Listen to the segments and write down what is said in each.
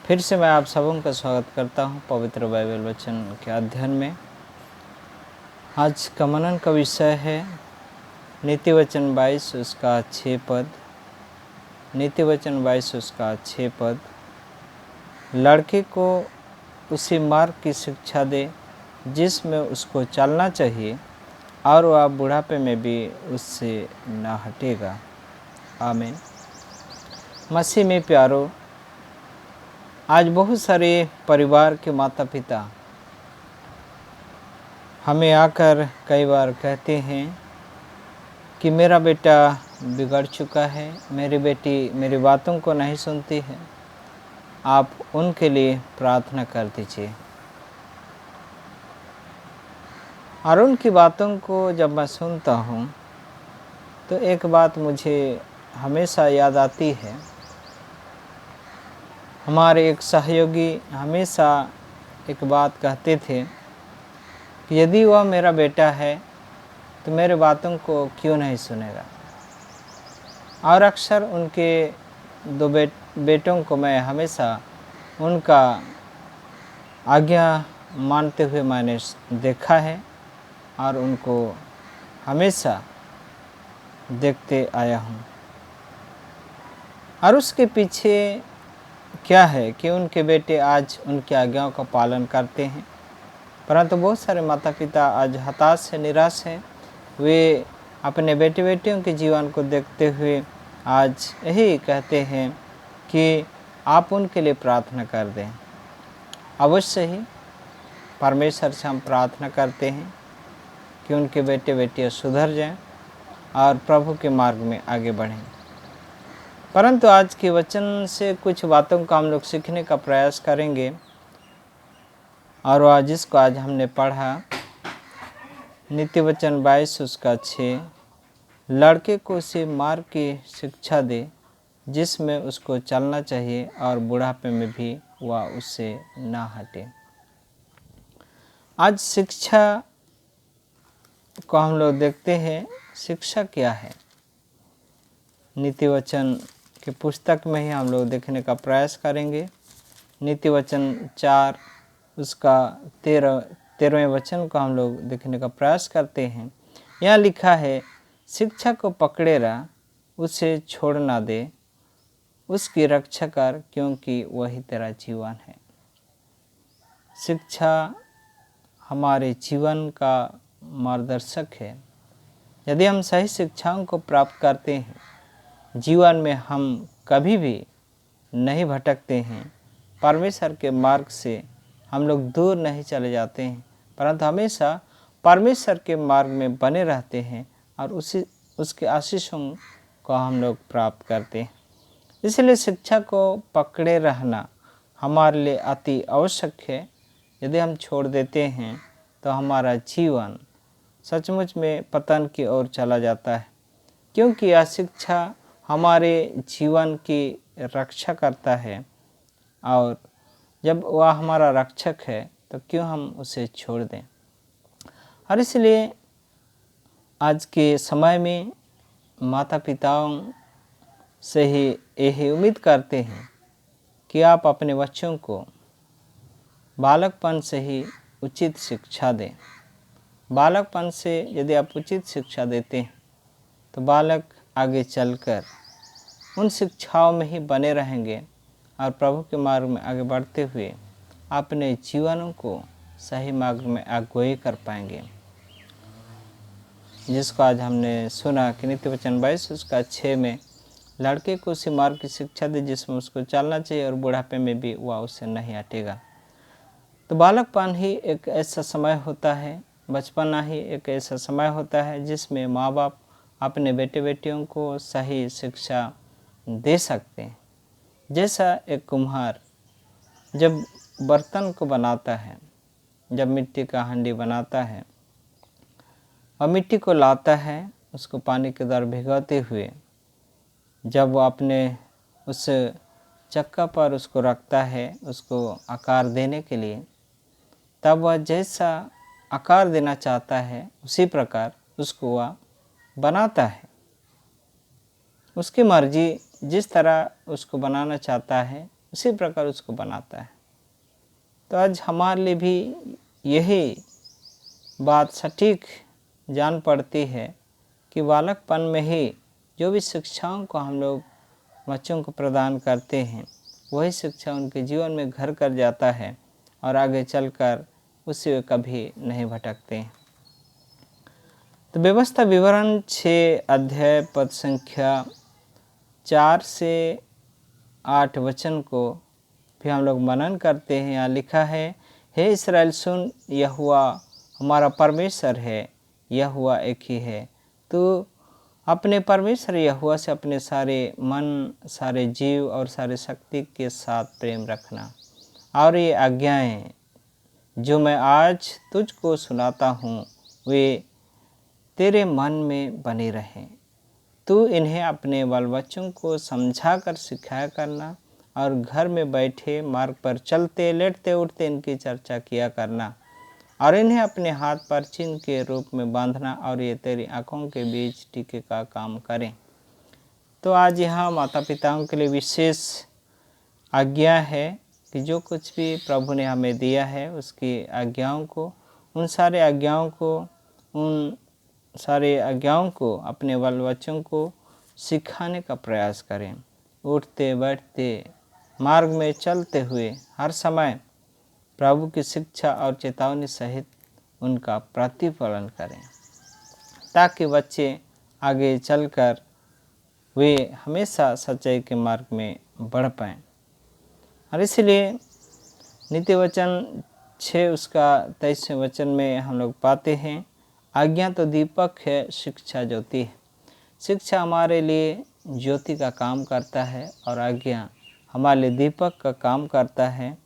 फिर से मैं आप सबों का स्वागत करता हूं पवित्र बाइबल वचन के अध्ययन में। आज का मनन का विषय है नीति वचन 22 उसका 6 पद। नीति वचन 22 उसका 6 पद। लड़के को उसी मार्ग की शिक्षा दे जिसमें उसको चलना चाहिए और वह बुढ़ापे में भी उससे न हटेगा। आमीन। मसीह में प्यारो, आज बहुत सारे परिवार के माता पिता हमें आकर कई बार कहते हैं कि मेरा बेटा बिगड़ चुका है, मेरी बेटी मेरी बातों को नहीं सुनती है, आप उनके लिए प्रार्थना कर दीजिए। और उनकी बातों को जब मैं सुनता हूँ तो एक बात मुझे हमेशा याद आती है। हमारे एक सहयोगी हमेशा एक बात कहते थे कि यदि वह मेरा बेटा है तो मेरे बातों को क्यों नहीं सुनेगा। और अक्सर उनके दो बेटों को मैं हमेशा उनका आज्ञा मानते हुए मैंने देखा है और उनको हमेशा देखते आया हूँ। और उसके पीछे क्या है कि उनके बेटे आज उनकी आज्ञाओं का पालन करते हैं, परंतु बहुत सारे माता पिता आज हताश से निराश हैं। वे अपने बेटे बेटियों के जीवन को देखते हुए आज यही कहते हैं कि आप उनके लिए प्रार्थना कर दें। अवश्य ही परमेश्वर से हम प्रार्थना करते हैं कि उनके बेटे बेटियां सुधर जाएं और प्रभु के मार्ग में आगे बढ़ें। परंतु आज के वचन से कुछ बातों का हम लोग सीखने का प्रयास करेंगे। और वह जिसको आज हमने पढ़ा नीति वचन 22 उसका 6, लड़के को उसी मार्ग की शिक्षा दे जिसमें उसको चलना चाहिए और बुढ़ापे में भी वह उससे ना हटे। आज शिक्षा को हम लोग देखते हैं, शिक्षा क्या है। नीति वचन की पुस्तक में ही हम लोग देखने का प्रयास करेंगे। नीति वचन 4 उसका 13वें वचन को हम लोग देखने का प्रयास करते हैं। यहाँ लिखा है, शिक्षा को पकड़े रह, उसे छोड़ ना दे, उसकी रक्षा कर क्योंकि वही तेरा जीवन है। शिक्षा हमारे जीवन का मार्गदर्शक है। यदि हम सही शिक्षाओं को प्राप्त करते हैं, जीवन में हम कभी भी नहीं भटकते हैं, परमेश्वर के मार्ग से हम लोग दूर नहीं चले जाते हैं, परंतु हमेशा परमेश्वर के मार्ग में बने रहते हैं और उसके आशीषों को हम लोग प्राप्त करते हैं। इसलिए शिक्षा को पकड़े रहना हमारे लिए अति आवश्यक है। यदि हम छोड़ देते हैं तो हमारा जीवन सचमुच में पतन की ओर चला जाता है, क्योंकि यह शिक्षा हमारे जीवन की रक्षा करता है। और जब वह हमारा रक्षक है तो क्यों हम उसे छोड़ दें। और इसलिए आज के समय में माता पिताओं से ही यही उम्मीद करते हैं कि आप अपने बच्चों को बालकपन से ही उचित शिक्षा दें। बालकपन से यदि आप उचित शिक्षा देते हैं तो बालक आगे चलकर उन शिक्षाओं में ही बने रहेंगे और प्रभु के मार्ग में आगे बढ़ते हुए अपने जीवनों को सही मार्ग में अगुवाई कर पाएंगे। जिसको आज हमने सुना कि नीति वचन 22 उसका 6 में लड़के को उसी मार्ग की शिक्षा दे जिसमें उसको चलना चाहिए और बुढ़ापे में भी वह उससे नहीं हटेगा। तो बालकपन ही एक ऐसा समय होता है, बचपना ही एक ऐसा समय होता है जिसमें माँ बाप अपने बेटे बेटियों को सही शिक्षा दे सकते हैं। जैसा एक कुम्हार जब बर्तन को बनाता है, जब मिट्टी का हांडी बनाता है और मिट्टी को लाता है, उसको पानी के द्वारा भिगोते हुए जब वो अपने उस चक्का पर उसको रखता है उसको आकार देने के लिए, तब वह जैसा आकार देना चाहता है उसी प्रकार उसको वह बनाता है। उसकी मर्जी जिस तरह उसको बनाना चाहता है उसी प्रकार उसको बनाता है। तो आज हमारे लिए भी यही बात सटीक जान पड़ती है कि बालकपन में ही जो भी शिक्षाओं को हम लोग बच्चों को प्रदान करते हैं, वही शिक्षा उनके जीवन में घर कर जाता है और आगे चलकर उससे वे कभी नहीं भटकते हैं। तो व्यवस्था विवरण 6 अध्याय पद संख्या 4 से 8 वचन को भी हम लोग मनन करते हैं। यहाँ लिखा है, हे इस्राएल सुन, यहोवा हमारा परमेश्वर है, यहोवा एक ही है। तो अपने परमेश्वर यहोवा से अपने सारे मन, सारे जीव और सारे शक्ति के साथ प्रेम रखना, और ये आज्ञाएं जो मैं आज तुझको सुनाता हूँ वे तेरे मन में बनी रहें। तू इन्हें अपने बाल बच्चों को समझा कर सिखाया करना, और घर में बैठे मार्ग पर चलते लेटते उठते इनकी चर्चा किया करना, और इन्हें अपने हाथ पर चिन्ह के रूप में बांधना, और ये तेरी आँखों के बीच टीके का काम करें। तो आज यहाँ माता पिताओं के लिए विशेष आज्ञा है कि जो कुछ भी प्रभु ने हमें दिया है उसकी आज्ञाओं को, उन सारे आज्ञाओं को अपने बाल बच्चों को सिखाने का प्रयास करें। उठते बैठते मार्ग में चलते हुए हर समय प्रभु की शिक्षा और चेतावनी सहित उनका प्रतिपालन करें, ताकि बच्चे आगे चलकर वे हमेशा सच्चाई के मार्ग में बढ़ पाएँ। और इसलिए नीति वचन 6 उसका 23वें वचन में हम लोग पाते हैं, आज्ञा तो दीपक है, शिक्षा ज्योति है। शिक्षा हमारे लिए ज्योति का काम करता है और आज्ञा हमारे लिए दीपक का काम करता है,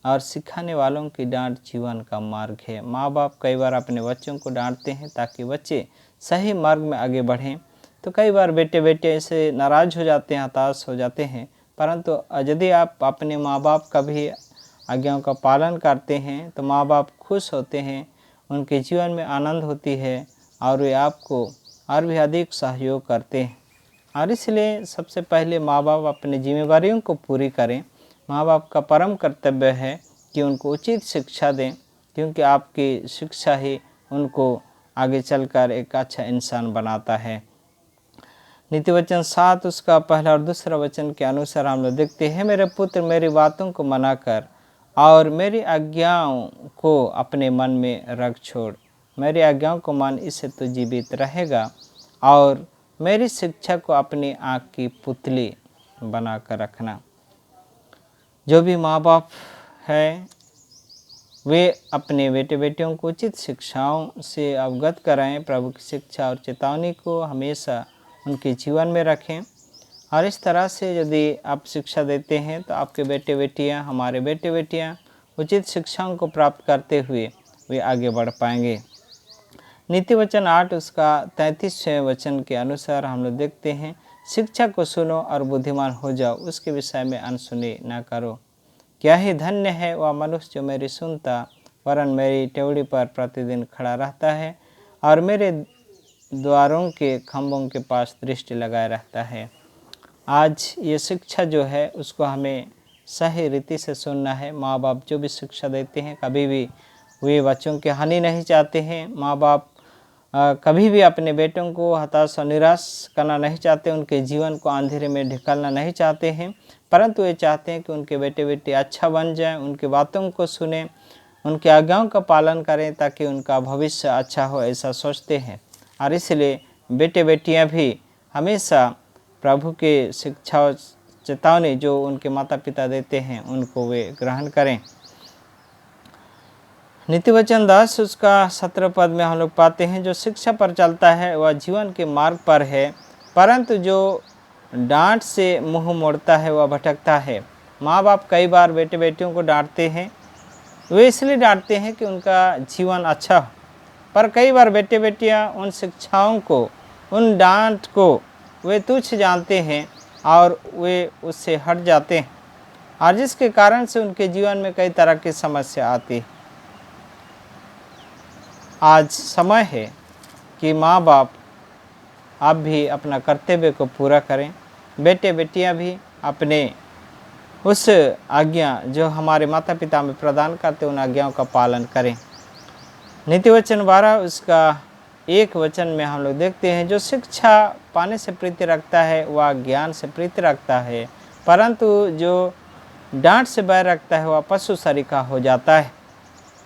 और सिखाने वालों की डांट जीवन का मार्ग है। माँ बाप कई बार अपने बच्चों को डांटते हैं ताकि बच्चे सही मार्ग में आगे बढ़ें। तो कई बार बेटे ऐसे नाराज़ हो जाते हैं, हताश हो जाते हैं, परंतु यदि आप अपने माँ बाप का भी आज्ञाओं का पालन करते हैं तो माँ बाप खुश होते हैं, उनके जीवन में आनंद होती है और वे आपको और भी अधिक सहयोग करते हैं। और इसलिए सबसे पहले माँ बाप अपनी जिम्मेदारियों को पूरी करें। माँ बाप का परम कर्तव्य है कि उनको उचित शिक्षा दें, क्योंकि आपकी शिक्षा ही उनको आगे चलकर एक अच्छा इंसान बनाता है। नीति वचन 7 उसका पहला और दूसरा वचन के अनुसार हम लोग देखते हैं, मेरे पुत्र मेरी बातों को मना कर और मेरी आज्ञाओं को अपने मन में रख छोड़। मेरी आज्ञाओं को मान, इससे तो जीवित रहेगा, और मेरी शिक्षा को अपनी आँख की पुतली बना कर रखना। जो भी माँ बाप है वे अपने बेटे बेटियों को उचित शिक्षाओं से अवगत कराएं। प्रभु की शिक्षा और चेतावनी को हमेशा उनके जीवन में रखें, और इस तरह से यदि आप शिक्षा देते हैं तो आपके बेटे बेटियां, हमारे बेटे बेटियां उचित शिक्षाओं को प्राप्त करते हुए वे आगे बढ़ पाएंगे। नीति वचन 8 उसका 33वें वचन के अनुसार हम लोग देखते हैं, शिक्षा को सुनो और बुद्धिमान हो जाओ, उसके विषय में अनसुनी न करो। क्या ही धन्य है वह मनुष्य जो मेरी सुनता, वरन मेरी टेवड़ी पर प्रतिदिन खड़ा रहता है और मेरे द्वारों के खंभों के पास दृष्टि लगाए रहता है। आज ये शिक्षा जो है उसको हमें सही रीति से सुनना है। माँ बाप जो भी शिक्षा देते हैं कभी भी वे बच्चों की हानि नहीं चाहते हैं। माँ बाप कभी भी अपने बेटों को हताश और निराश करना नहीं चाहते, उनके जीवन को अंधेरे में ढकेलना नहीं चाहते हैं, परंतु ये चाहते हैं कि उनके बेटे बेटी अच्छा बन जाएं, उनकी बातों को सुने, उनकी आज्ञाओं का पालन करें ताकि उनका भविष्य अच्छा हो, ऐसा सोचते हैं। और इसलिए बेटे बेटियां भी हमेशा प्रभु के शिक्षा और चेतावनी जो उनके माता पिता देते हैं उनको वे ग्रहण करें। नीति वचन 10 उसका 17 पद में हम लोग पाते हैं, जो शिक्षा पर चलता है वह जीवन के मार्ग पर है, परंतु जो डांट से मुंह मोड़ता है वह भटकता है। माँ बाप कई बार बेटे बेटियों को डांटते हैं, वे इसलिए डांटते हैं कि उनका जीवन अच्छा हो, पर कई बार बेटे बेटियां उन शिक्षाओं को, उन डांट को वे तुच्छ जानते हैं और वे उससे हट जाते हैं, और जिसके कारण से उनके जीवन में कई तरह की समस्या आती है। आज समय है कि माँ बाप आप भी अपना कर्तव्य को पूरा करें, बेटे बेटियां भी अपने उस आज्ञा जो हमारे माता पिता हमें प्रदान करते उन आज्ञाओं का पालन करें। नीति वचन 12 उसका 1 वचन में हम लोग देखते हैं, जो शिक्षा पाने से प्रीति रखता है वह ज्ञान से प्रीति रखता है, परंतु जो डांट से बैर रखता है वह पशु सरीखा हो जाता है।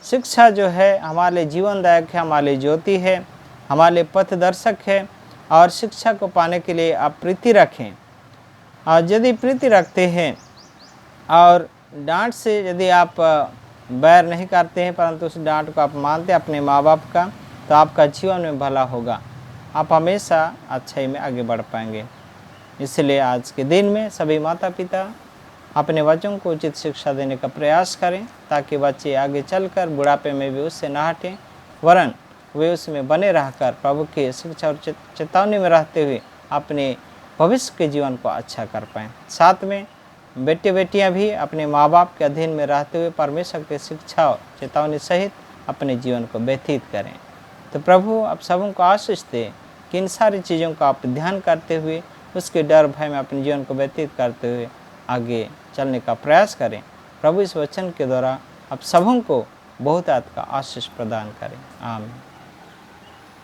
शिक्षा जो है हमारे लिए जीवनदायक है, हमारे लिए ज्योति है, हमारे लिए पथदर्शक है। और शिक्षा को पाने के लिए आप प्रीति रखें, और यदि प्रीति रखते हैं और डांट से यदि आप बैर नहीं करते हैं, परंतु उस डांट को आप मानते हैं अपने माँ बाप का, तो आपका जीवन में भला होगा, आप हमेशा अच्छाई में आगे बढ़ पाएंगे। इसलिए आज के दिन में सभी माता पिता अपने बच्चों को उचित शिक्षा देने का प्रयास करें, ताकि बच्चे आगे चलकर बुढ़ापे में भी उससे न हटें, वरन वे उसमें बने रहकर प्रभु के शिक्षा और चेतावनी में रहते हुए अपने भविष्य के जीवन को अच्छा कर पाएँ। साथ में बेटे बेटियां भी अपने माँ बाप के अधीन में रहते हुए परमेश्वर के शिक्षा और चेतावनी सहित अपने जीवन को व्यतीत करें। तो प्रभु आप सबों को आशीष दे कि इन सारी चीज़ों का आप ध्यान करते हुए उसके डर भय में अपने जीवन को व्यतीत करते हुए आगे चलने का प्रयास करें। प्रभु इस वचन के द्वारा आप सबों को बहुत का आशीष प्रदान करें। आमीन।